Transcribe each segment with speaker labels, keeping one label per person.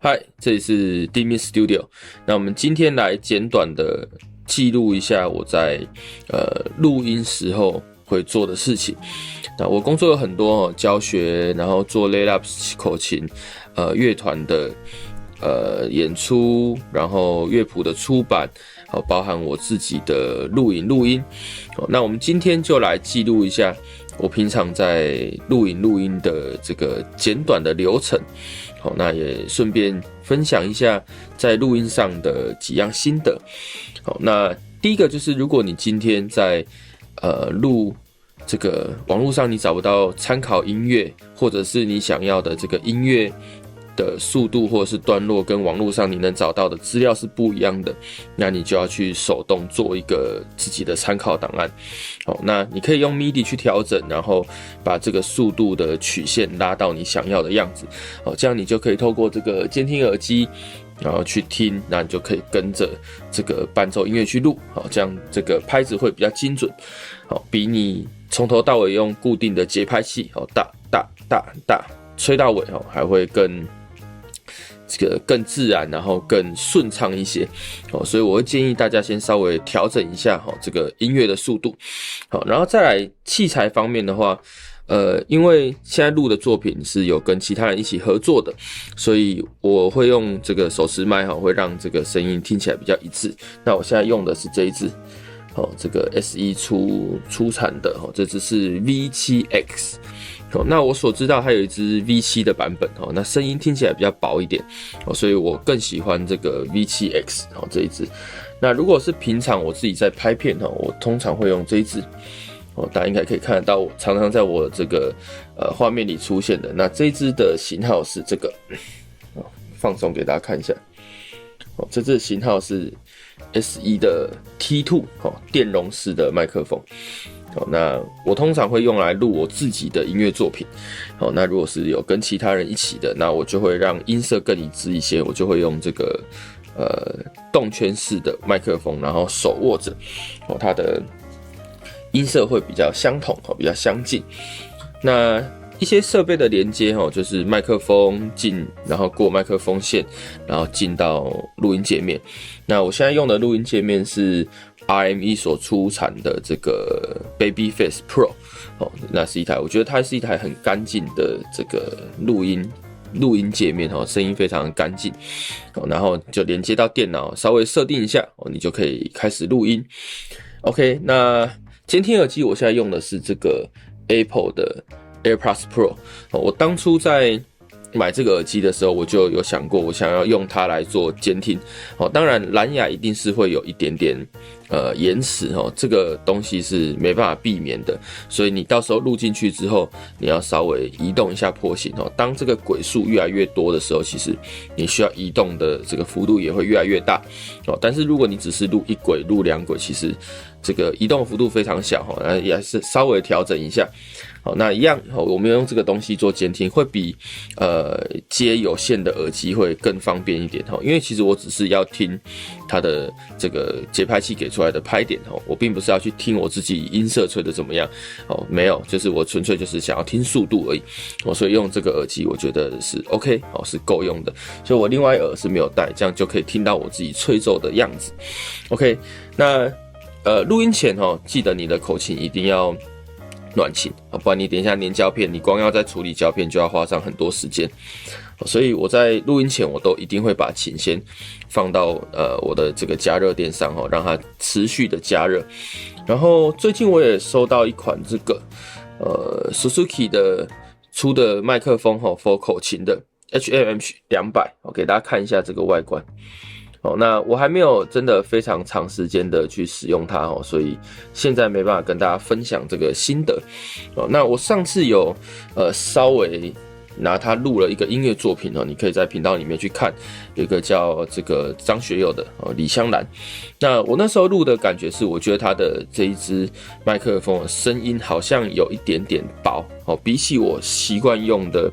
Speaker 1: 嗨，这里是 Dimi Studio。那我们今天来简短的记录一下我在录音时候会做的事情。那我工作有很多教学，然后做 layup 口琴，乐团的演出，然后乐谱的出版，包含我自己的录音。那我们今天就来记录一下我平常在录音的这个简短的流程。好，那也顺便分享一下在录音上的几样心得。好，那第一个就是，如果你今天在录这个网络上你找不到参考音乐，或者是你想要的这个音乐的速度或者是段落跟网络上你能找到的资料是不一样的，那你就要去手动做一个自己的参考档案。好，那你可以用 MIDI 去调整，然后把这个速度的曲线拉到你想要的样子。好，这样你就可以透过这个监听耳机，然后去听，那你就可以跟着这个伴奏音乐去录。好，这样这个拍子会比较精准。好，比你从头到尾用固定的节拍器，大大大大吹到尾，还会更自然，然后更顺畅一些。所以我会建议大家先稍微调整一下这个音乐的速度。好，然后再来器材方面的话，因为现在录的作品是有跟其他人一起合作的，所以我会用这个手持麦，会让这个声音听起来比较一致。那我现在用的是这一支，这个 S1 出产的，这支是 V7X。那我所知道还有一支 V7 的版本，那声音听起来比较薄一点，所以我更喜欢这个 V7X 这一支。那如果是平常我自己在拍片，我通常会用这一支，大家应该可以看得到，我常常在我这个画面里出现的。那这一支的型号是这个，放松给大家看一下，这支的型号是 S1 的 T2 电容式的麦克风。那我通常会用来录我自己的音乐作品。那如果是有跟其他人一起的，那我就会让音色更一致一些，我就会用这个动圈式的麦克风，然后手握着，它的音色会比较相同，比较相近。那一些设备的连接，就是麦克风进，然后过麦克风线，然后进到录音界面。那我现在用的录音界面是 RME 所出产的这个 Babyface Pro， 那是一台，我觉得它是一台很干净的这个录音界面，声音非常干净，然后就连接到电脑，稍微设定一下，你就可以开始录音。OK， 那监听耳机我现在用的是这个 Apple 的 AirPods Pro。我当初在买这个耳机的时候，我就有想过，我想要用它来做监听。当然蓝牙一定是会有一点点延迟，这个东西是没办法避免的，所以你到时候录进去之后，你要稍微移动一下波形。当这个轨数越来越多的时候，其实你需要移动的这个幅度也会越来越大。但是如果你只是录一轨、录两轨，其实这个移动幅度非常小，也还是稍微调整一下。好，那一样，我们用这个东西做监听，会比接有线的耳机会更方便一点。因为其实我只是要听它的这个节拍器给出来的拍点，我并不是要去听我自己音色吹得怎么样，没有，就是我纯粹就是想要听速度而已。所以用这个耳机我觉得是 OK， 是够用的。所以我另外一耳是没有戴，这样就可以听到我自己吹奏的样子。OK， 那录音前记得你的口琴一定要暖琴，不然你等一下粘胶片，你光要再处理胶片就要花上很多时间。所以我在录音前我都一定会把琴先放到我的这个加热垫上，让它持续的加热。然后最近我也收到一款这个Suzuki 的出的麦克风，for 口琴的 HMH200，给大家看一下这个外观。那我还没有真的非常长时间的去使用它，所以现在没办法跟大家分享这个心得。那我上次有稍微拿它录了一个音乐作品，你可以在频道里面去看，有一个叫这个张学友的李香兰。那我那时候录的感觉是，我觉得它的这一支麦克风的声音好像有一点点薄，比起我习惯用的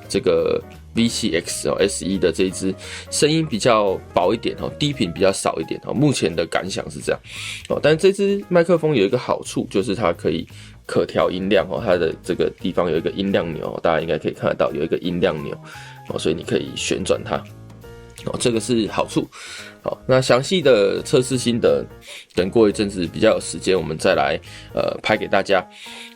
Speaker 1: 这个V7X S1 的这一支声音比较薄一点，低频比较少一点，目前的感想是这样。但是这支麦克风有一个好处，就是它可以可调音量，它的这个地方有一个音量钮，大家应该可以看得到有一个音量钮，所以你可以旋转它。这个是好处。好，那详细的测试心得，等过一阵子比较有时间，我们再来拍给大家。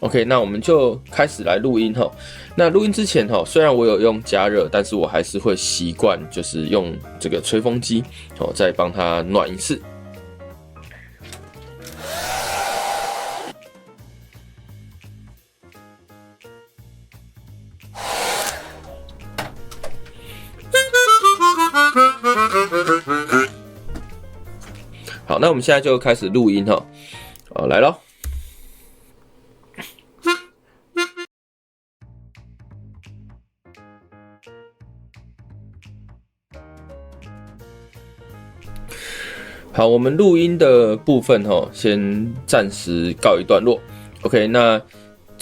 Speaker 1: OK， 那我们就开始来录音哈。那录音之前哈，虽然我有用加热，但是我还是会习惯就是用这个吹风机再帮它暖一次。好，那我们现在就开始录音哈。好，来咯。好，我们录音的部分先暂时告一段落。OK， 那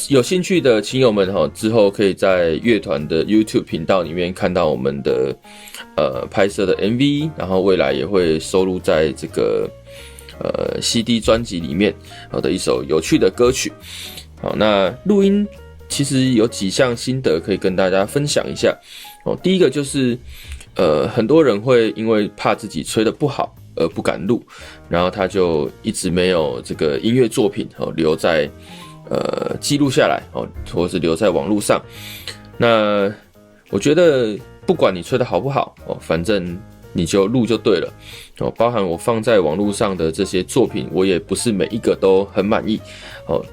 Speaker 1: 有兴趣的亲友们之后可以在乐团的 YouTube 频道里面看到我们的拍摄的 MV， 然后未来也会收录在这个CD 专辑里面的一首有趣的歌曲。好，那录音其实有几项心得可以跟大家分享一下。第一个就是很多人会因为怕自己吹得不好而不敢录，然后他就一直没有这个音乐作品留在记录下来或是留在网络上。那我觉得不管你吹得好不好反正你就录就对了包含我放在网络上的这些作品，我也不是每一个都很满意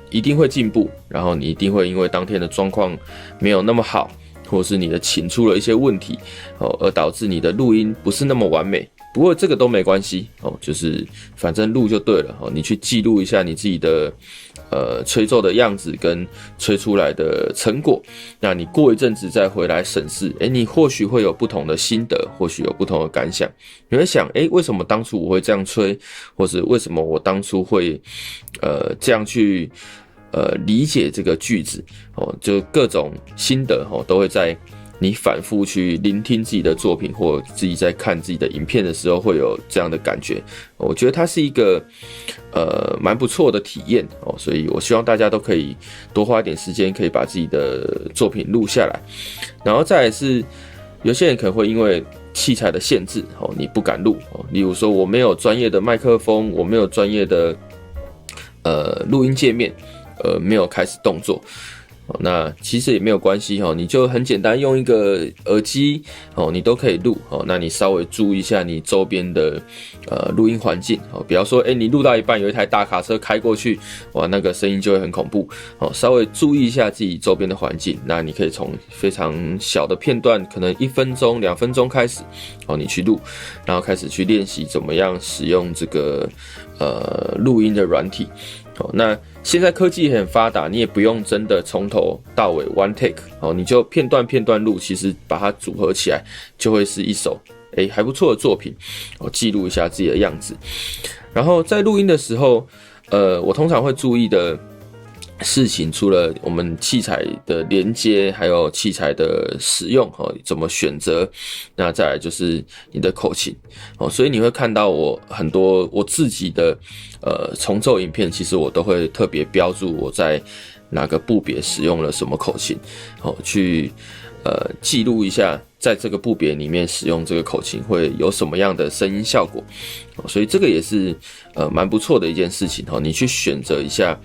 Speaker 1: 一定会进步，然后你一定会因为当天的状况没有那么好，或是你的琴出了一些问题而导致你的录音不是那么完美。不过这个都没关系就是反正录就对了你去记录一下你自己的吹奏的样子跟吹出来的成果，那你过一阵子再回来审视，你或许会有不同的心得，或许有不同的感想。你会想，为什么当初我会这样吹，或是为什么我当初会这样去理解这个句子就各种心得都会在你反复去聆听自己的作品，或自己在看自己的影片的时候会有这样的感觉。我觉得它是一个蛮不错的体验所以我希望大家都可以多花一点时间，可以把自己的作品录下来。然后再来是有些人可能会因为器材的限制你不敢录例如说我没有专业的麦克风，我没有专业的录音界面没有开始动作那其实也没有关系你就很简单用一个耳机你都可以录那你稍微注意一下你周边的录音环境比方说你录到一半有一台大卡车开过去，哇，那个声音就会很恐怖稍微注意一下自己周边的环境。那你可以从非常小的片段，可能1分钟、2分钟开始你去录，然后开始去练习怎么样使用这个录音的软体那现在科技也很发达，你也不用真的从头到尾 one take 你就片段录，其实把它组合起来就会是一首还不错的作品记录一下自己的样子。然后在录音的时候我通常会注意的事情，除了我们器材的连接，还有器材的使用怎么选择，那再来就是你的口琴所以你会看到我很多我自己的重奏影片，其实我都会特别标注我在哪个部别使用了什么口琴去记录一下在这个部别里面使用这个口琴会有什么样的声音效果所以这个也是蛮不错的一件事情你去选择一下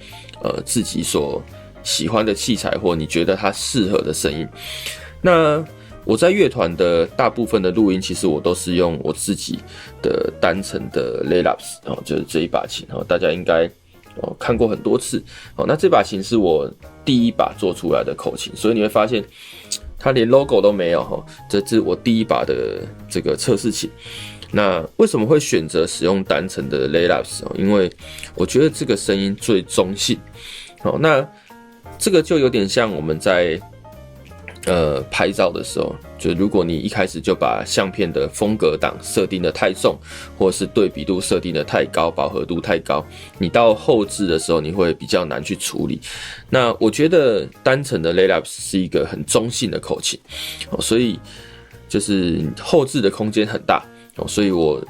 Speaker 1: 自己所喜欢的器材，或你觉得它适合的声音。那我在乐团的大部分的录音，其实我都是用我自己的单程的 Laylaps 就是这一把琴大家应该看过很多次那这把琴是我第一把做出来的口琴，所以你会发现它连 logo 都没有这是我第一把的这个测试琴。那为什么会选择使用单程的 Laylaps 因为我觉得这个声音最中性那这个就有点像我们在拍照的时候，就如果你一开始就把相片的风格档设定的太重，或者是对比度设定的太高，饱和度太高，你到后置的时候你会比较难去处理。那我觉得单程的 Laylaps 是一个很中性的口琴所以就是后置的空间很大所以我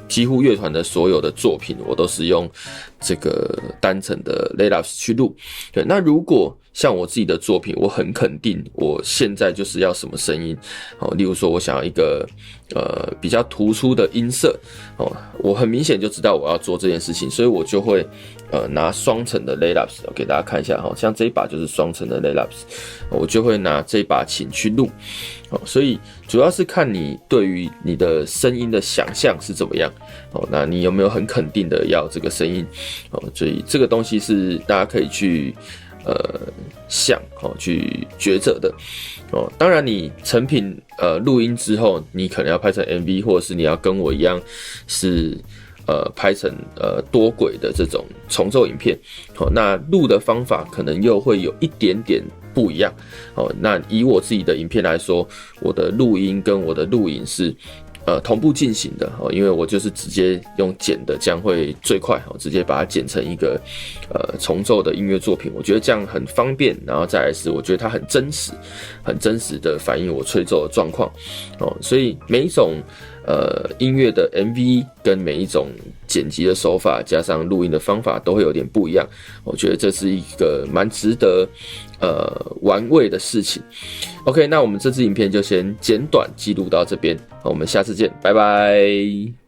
Speaker 1: 几乎乐团的所有的作品我都是用这个单程的 Laylaps 去录。对，那如果像我自己的作品，我很肯定我现在就是要什么声音哦，例如说我想要一个比较突出的音色哦，我很明显就知道我要做这件事情，所以我就会拿双层的 Laylabs 给大家看一下哈，像这一把就是双层的 Laylabs，我就会拿这一把琴去录哦，所以主要是看你对于你的声音的想象是怎么样哦，那你有没有很肯定的要这个声音哦，所以这个东西是大家可以去想哦，去抉择的哦。当然，你成品录音之后，你可能要拍成 MV， 或者是你要跟我一样是拍成多轨的这种重奏影片。好，那录的方法可能又会有一点点不一样。哦，那以我自己的影片来说，我的录音跟我的录影是同步进行的哦，因为我就是直接用剪的，这样会最快哦，直接把它剪成一个重奏的音乐作品，我觉得这样很方便。然后再来是，我觉得它很真实，很真实的反映我吹奏的状况哦。所以每一种音乐的 MV 跟每一种剪辑的手法加上录音的方法都会有点不一样，我觉得这是一个蛮值得玩味的事情。OK， 那我们这支影片就先简短记录到这边，我们下次见，拜拜。